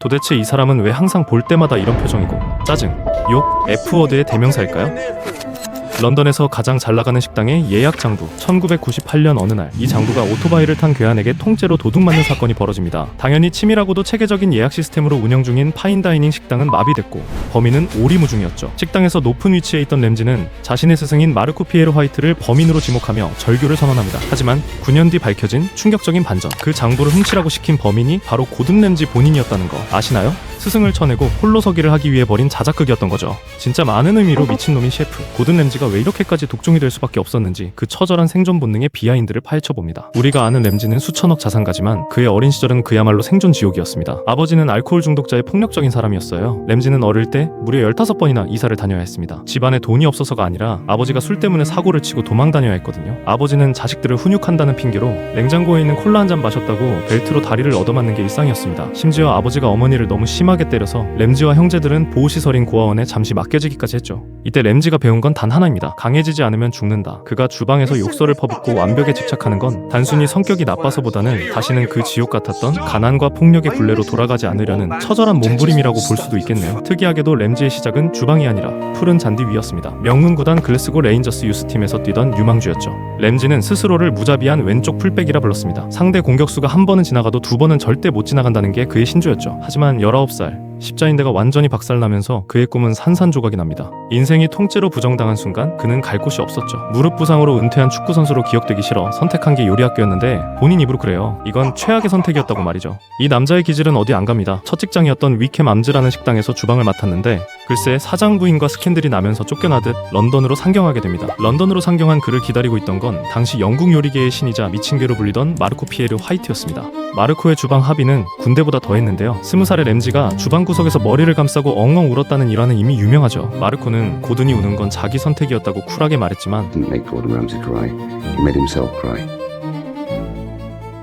도대체 이 사람은 왜 항상 볼 때마다 이런 표정이고 짜증, 욕, F워드의 대명사일까요? 런던에서 가장 잘나가는 식당의 예약 장부. 1998년 어느 날 이 장부가 오토바이를 탄 괴한에게 통째로 도둑 맞는 사건이 벌어집니다. 당연히 치밀하고도 체계적인 예약 시스템으로 운영 중인 파인다이닝 식당은 마비됐고 범인은 오리무중이었죠. 식당에서 높은 위치에 있던 램지는 자신의 스승인 마르코 피에로 화이트를 범인으로 지목하며 절교를 선언합니다. 하지만 9년 뒤 밝혀진 충격적인 반전. 그 장부를 훔치라고 시킨 범인이 바로 고든 램지 본인이었다는 거 아시나요? 스승을 쳐내고 홀로 서기를 하기 위해 벌인 자작극이었던 거죠. 진짜 많은 의미로 미친놈인 셰프 고든 램지가 왜 이렇게까지 독종이 될 수밖에 없었는지 그 처절한 생존 본능의 비하인드를 파헤쳐봅니다. 우리가 아는 램지는 수천억 자산가지만 그의 어린 시절은 그야말로 생존 지옥이었습니다. 아버지는 알코올 중독자의 폭력적인 사람이었어요. 램지는 어릴 때 무려 15번이나 이사를 다녀야 했습니다. 집안에 돈이 없어서가 아니라 아버지가 술 때문에 사고를 치고 도망 다녀야 했거든요. 아버지는 자식들을 훈육한다는 핑계로 냉장고에 있는 콜라 한 잔 마셨다고 벨트로 다리를 얻어맞는 게 일상이었습니다. 심지어 아버지가 어머니를 너무 심하게 때려서 램지와 형제들은 보호시설인 고아원에 잠시 맡겨지기까지 했죠. 이때 램지가 배운 건 단 하나입니다. 강해지지 않으면 죽는다. 그가 주방에서 욕설을 퍼붓고 완벽에 집착하는 건 단순히 성격이 나빠서보다는 다시는 그 지옥 같았던 가난과 폭력의 굴레로 돌아가지 않으려는 처절한 몸부림이라고 볼 수도 있겠네요. 특이하게도 램지의 시작은 주방이 아니라 푸른 잔디 위였습니다. 명문 구단 글래스고 레인저스 유스팀에서 뛰던 유망주였죠. 램지는 스스로를 무자비한 왼쪽 풀백이라 불렀습니다. 상대 공격수가 한 번은 지나가도 두 번은 절대 못 지나간다는 게 그의 신조였죠. 하지만 19살 십자인대가 완전히 박살나면서 그의 꿈은 산산조각이 납니다. 인생이 통째로 부정당한 순간 그는 갈 곳이 없었죠. 무릎 부상으로 은퇴한 축구선수로 기억되기 싫어 선택한 게 요리학교였는데 본인 입으로 그래요. 이건 최악의 선택이었다고 말이죠. 이 남자의 기질은 어디 안 갑니다. 첫 직장이었던 위켐 암즈라는 식당에서 주방을 맡았는데 글쎄 사장 부인과 스캔들이 나면서 쫓겨나듯 런던으로 상경하게 됩니다. 런던으로 상경한 그를 기다리고 있던 건 당시 영국 요리계의 신이자 미친개로 불리던 마르코 피에르 화이트였습니다. 마르코의 주방 합의는 군대보다 더했는데요. 20살의 램지가 주방 구석에서 머리를 감싸고 엉엉 울었다는 일화는 이미 유명하죠. 마르코는 고든이 우는 건 자기 선택이었다고 쿨하게 말했지만 Didn't make Gordon Ramsay cry. He made himself cry.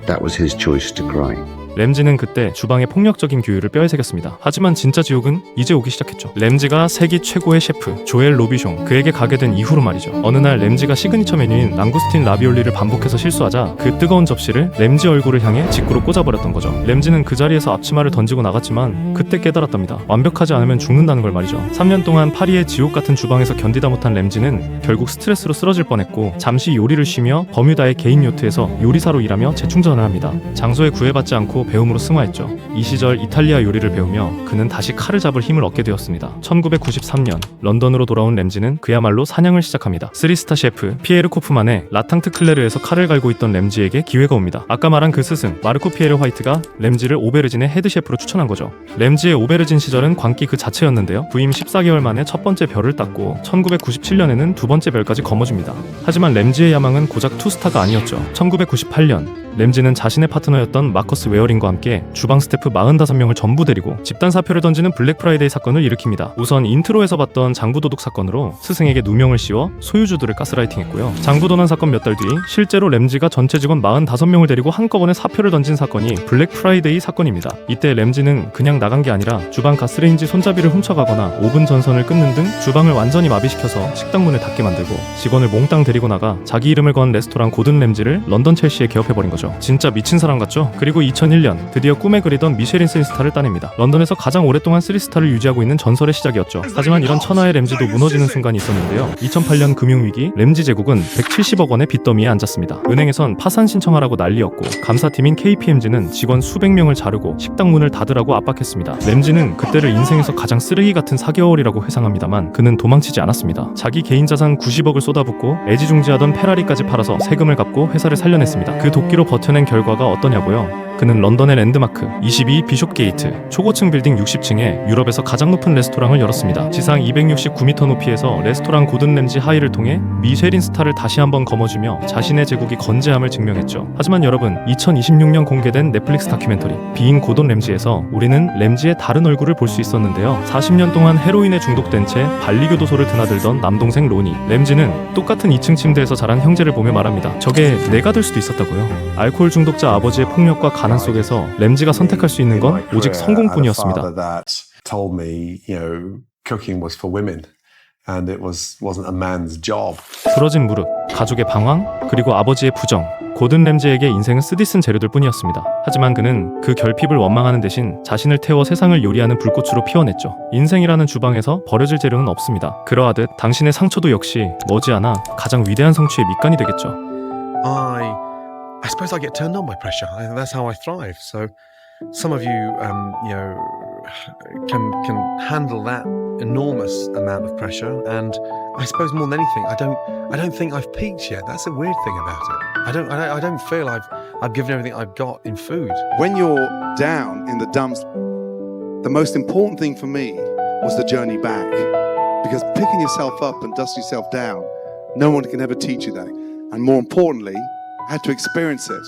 That was his choice to cry. 램지는 그때 주방의 폭력적인 규율을 뼈에 새겼습니다. 하지만 진짜 지옥은 이제 오기 시작했죠. 램지가 세계 최고의 셰프 조엘 로비숑 그에게 가게 된 이후로 말이죠. 어느 날 램지가 시그니처 메뉴인 랑구스틴 라비올리를 반복해서 실수하자 그 뜨거운 접시를 램지 얼굴을 향해 직구로 꽂아버렸던 거죠. 램지는 그 자리에서 앞치마를 던지고 나갔지만 그때 깨달았답니다. 완벽하지 않으면 죽는다는 걸 말이죠. 3년 동안 파리의 지옥 같은 주방에서 견디다 못한 램지는 결국 스트레스로 쓰러질 뻔했고 잠시 요리를 쉬며 버뮤다의 개인 요트에서 요리사로 일하며 재충전을 합니다. 장소에 구애받지 않고 배움으로 승화했죠. 이 시절 이탈리아 요리를 배우며 그는 다시 칼을 잡을 힘을 얻게 되었습니다. 1993년 런던으로 돌아온 램지는 그야말로 사냥을 시작합니다. 3스타 셰프 피에르 코프만의 라탕트 클레르에서 칼을 갈고 있던 램지에게 기회가 옵니다. 아까 말한 그 스승 마르코 피에르 화이트가 램지를 오베르진의 헤드 셰프로 추천한 거죠. 램지의 오베르진 시절은 광기 그 자체였는데요. 부임 14개월 만에 첫 번째 별을 땄고 1997년에는 두 번째 별까지 거머쥡니다. 하지만 램지의 야망은 고작 투스타가 아니었죠. 1998년 램지는 자신의 파트너였던 마커스 웨어링과 함께 주방 스태프 45명을 전부 데리고 집단 사표를 던지는 블랙 프라이데이 사건을 일으킵니다. 우선 인트로에서 봤던 장부도둑 사건으로 스승에게 누명을 씌워 소유주들을 가스라이팅했고요. 장부도난 사건 몇 달 뒤 실제로 램지가 전체 직원 45명을 데리고 한꺼번에 사표를 던진 사건이 블랙 프라이데이 사건입니다. 이때 램지는 그냥 나간 게 아니라 주방 가스레인지 손잡이를 훔쳐가거나 오븐 전선을 끊는 등 주방을 완전히 마비시켜서 식당 문을 닫게 만들고 직원을 몽땅 데리고 나가 자기 이름을 건 레스토랑 고든 램지를 런던 첼시에 개업해버린 거죠. 진짜 미친 사람 같죠? 그리고 2001년 드디어 꿈에 그리던 미쉐린 3스타를 따냅니다. 런던에서 가장 오랫동안 3스타를 유지하고 있는 전설의 시작이었죠. 하지만 이런 천하의 램지도 무너지는 순간이 있었는데요. 2008년 금융위기 램지 제국은 170억 원의 빚더미에 앉았습니다. 은행에선 파산 신청하라고 난리였고 감사팀인 KPMG는 직원 수백 명을 자르고 식당 문을 닫으라고 압박했습니다. 램지는 그때를 인생에서 가장 쓰레기 같은 4개월이라고 회상합니다만 그는 도망치지 않았습니다. 자기 개인 자산 90억을 쏟아붓고 애지중지하던 페라리까지 팔아서 세금을 갚고 회사를 살려냈습니다. 그 도끼로 버텨낸 결과가 어떠냐고요? 그는 런던의 랜드마크 22 비숍 게이트 초고층 빌딩 60층에 유럽에서 가장 높은 레스토랑을 열었습니다. 지상 269m 높이에서 레스토랑 고든 램지 하이를 통해 미쉐린 스타를 다시 한번 거머쥐며 자신의 제국이 건재함을 증명했죠. 하지만 여러분 2026년 공개된 넷플릭스 다큐멘터리 비잉 고든 램지에서 우리는 램지의 다른 얼굴을 볼 수 있었는데요. 40년 동안 헤로인에 중독된 채 반리교도소를 드나들던 남동생 로니 램지는 똑같은 2층 침대에서 자란 형제를 보며 말합니다. 저게 내가 될 수도 있었다고요. 알코올 중독자 아버지의 폭력과 가난 속에서 램지가 선택할 수 있는 건 오직 성공뿐이었습니다. 부러진 무릎, 가족의 방황, 그리고 아버지의 부정, 고든 램지에게 인생은 쓰디쓴 재료들 뿐이었습니다. 하지만 그는 그 결핍을 원망하는 대신 자신을 태워 세상을 요리하는 불꽃으로 피워냈죠. 인생이라는 주방에서 버려질 재료는 없습니다. 그러하듯 당신의 상처도 역시 머지않아 가장 위대한 성취의 밑간이 되겠죠. I suppose I get turned on by pressure. That's how I thrive. So, some of you, can handle that enormous amount of pressure. And I suppose more than anything, I don't think I've peaked yet. That's a weird thing about it. I don't feel I've given everything I've got in food. When you're down in the dumps, the most important thing for me was the journey back. Because picking yourself up and dusting yourself down, no one can ever teach you that. And more importantly, I had to experience it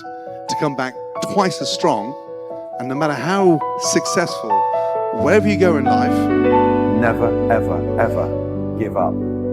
to come back twice as strong. And no matter how successful, wherever you go in life, Never, ever, ever give up.